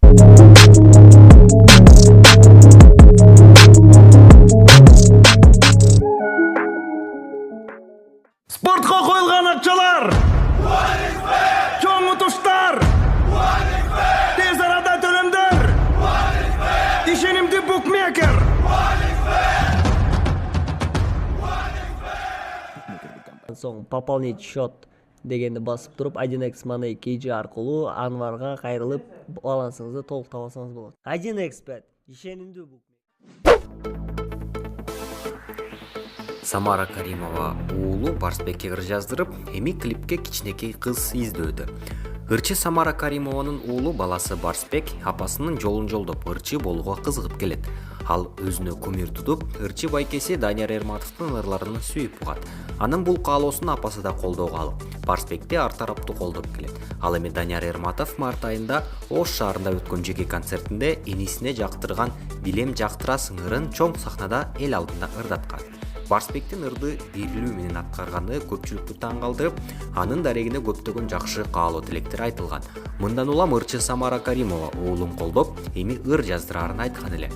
Спортқа қойылған ақшалар, чоң ұтыштар, тез арада төлемдер, ишенимді букмекер. Соң пополнить счет дегенді басып тұрып 1x Money KG арқылы Анварға қайрылып балансыңызды толық табасаңыз болады. 1xbet ишенимді букмекер. Самара Каримова уулу Барсбекке ыр жаздырып, эми клипке кичинекей кыз издөөдө. Ырчы Самара Каримованын уулу баласы Барсбек апасынын жолун жолдоп ырчы болууга кызыгып келет. Ал өзүнө кумир тутуп, ырчы байкеси Данияр Эрматовдун ырларын сүйүп угат. Анын бул каалоосун апасы да колдоого алып, Барсбекти ар тараптуу колдоп келет. Ал эми Данияр Эрматов март айында Ош шаарында өткөн жеке концертинде энисине жактырган «Билем жактырасың» ырын чоң сахнада эл алдында ырдаткан. Барсбектин ырды берилүү менен аткарганы көпчүлүктү таң калтырып, анын дарегине көптөгөн жакшы каалоо тилектер айтылган. Мындан улам ырчы Самара Каримова уулун колдоп, эми ыр жаздырарын айткан эле.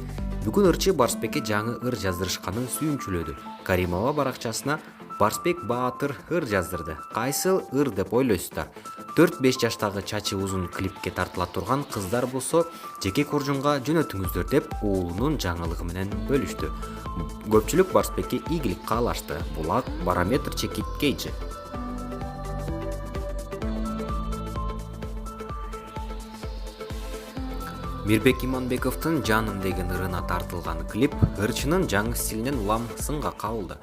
Бүгүн ырчы Барсбекке жаңы ыр жаздырышканын сүйүнчүлөдү. Каримова баракчасына Барсбек Баатыр ыр жаздырды. Кайсыл ыр деп ойлойсуздар? 4-5 жаштагы чачы узун клипке тартыла турган кыздар болсо, жеке куржунга жөнөтүңүздөр деп уулунун жаңылыгы менен бөлүштү. Көпчүлүк Барсбекке ийгилик каалашты. Булак барометр чекит кейжи. Мирбек Иманбековдун «Жаным» деген ырына тартылган клип ырчынын жаңы стилинен улам сынга кабылды.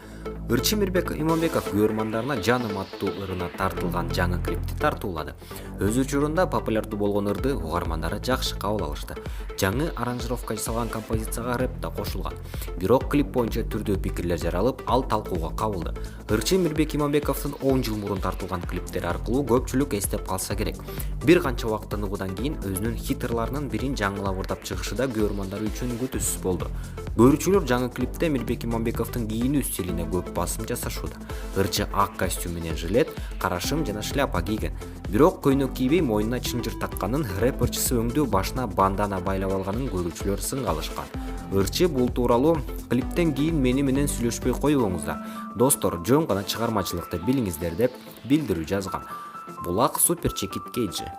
Ырчы Мирбек Иманбеков көрөрмандарына «Жаным» аттуу ырына тартылган жаңы клипти тартуулады. Өз учурунда популярдуу болгон ырды угармандары жакшы кабыл алышты. Жаңы аранжировка жасалган композицияга рэп да кошулган. Бирок клип боюнча түрдүү пикирлер жаралып, ал талкууга кабылды. Ырчы Мирбек Иманбековдун 10 жыл мурун тартылган клиптери аркылуу көпчүлүк эстеп калса керек. Бир канча убакыттан угудан кийин өзүнүн хит ырларынын бирин жаңылап ырдап чыгышы да көрөрмандар үчүн күтүүсүз болду. Көрүүчүлөр жаңы клипте Мирбек Иманбековдун кийинүү стилине көп басым жасашууда. Ырчы ак костюм менен жилет, кара шым жана шляпа кийген. Бирок көйнөк кийбей моюнуна чынжыр такканын, рэп ырчысы өңдүү башына бандана байлап алганын көрүүчүлөр сынга алышкан. Ырчы бул тууралуу клиптен кийин мени менен сүйлөшпөй коюңуздар. Достор, жөн гана чыгармачылыкты билиңиздер деп билдирүү жазган. Булак супер чекит кейжи.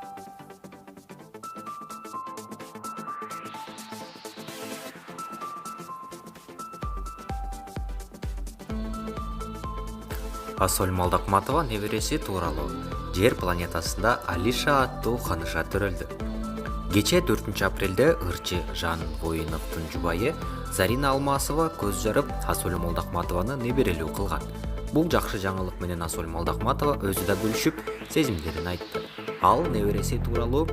Асоль Молдокматова небереси тууралуу Жер планетасында Алиша аттуу ханыша төрөлдү. Кече 4 апрелде ырчы Жан Воиновдун жубайы Зарина Алмасова көз жарып Асоль Молдокматованы неберелүү кылган. Бул жакшы жаңылык менен Асоль Молдокматова өзү да бөлүшүп, сезимдерин айтты. Ал небереси тууралуу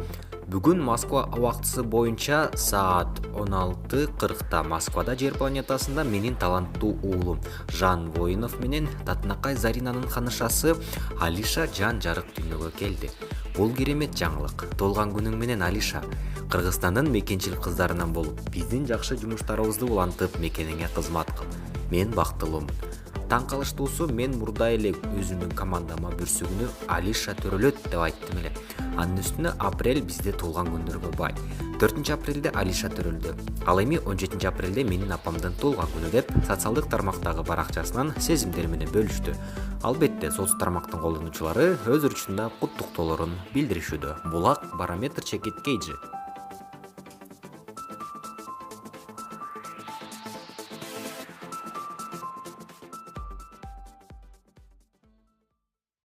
бүгүн Москва убактысы боюнча саат 16:40 Москвада Жер планетасында менин таланттуу уулум Жан Воинов менен татынакай Заринанын ханышасы Алиша жан жарык дүйнөгө келди. Бул керемет жаңылык. Толган күнүң менен, Алиша. Кыргызстандын мекенчил кыздарынан болуп, биздин жакшы жумуштарыбызды улантып, мекениңе кызмат кыл. Мен бактылуумун. Таң калыштуусу, мен мурда эле өзүмдүн командама бүрсүгүнү Алиша төрөлөт деп айттым эле. Анын үстүнө апрель бизде туулган күндөргө бай. 4 апрелде Алиша төрөлдү. Ал эми 17 апрелде менин апамдын туулган күнү деп социалдык тармактагы баракчасынан сезимдери менен бөлүштү. Албетте, соц тармактын колдонуучулары өз ырчында куттуктоолорун билдиришүүдө. Булак барометр чекит кейжи.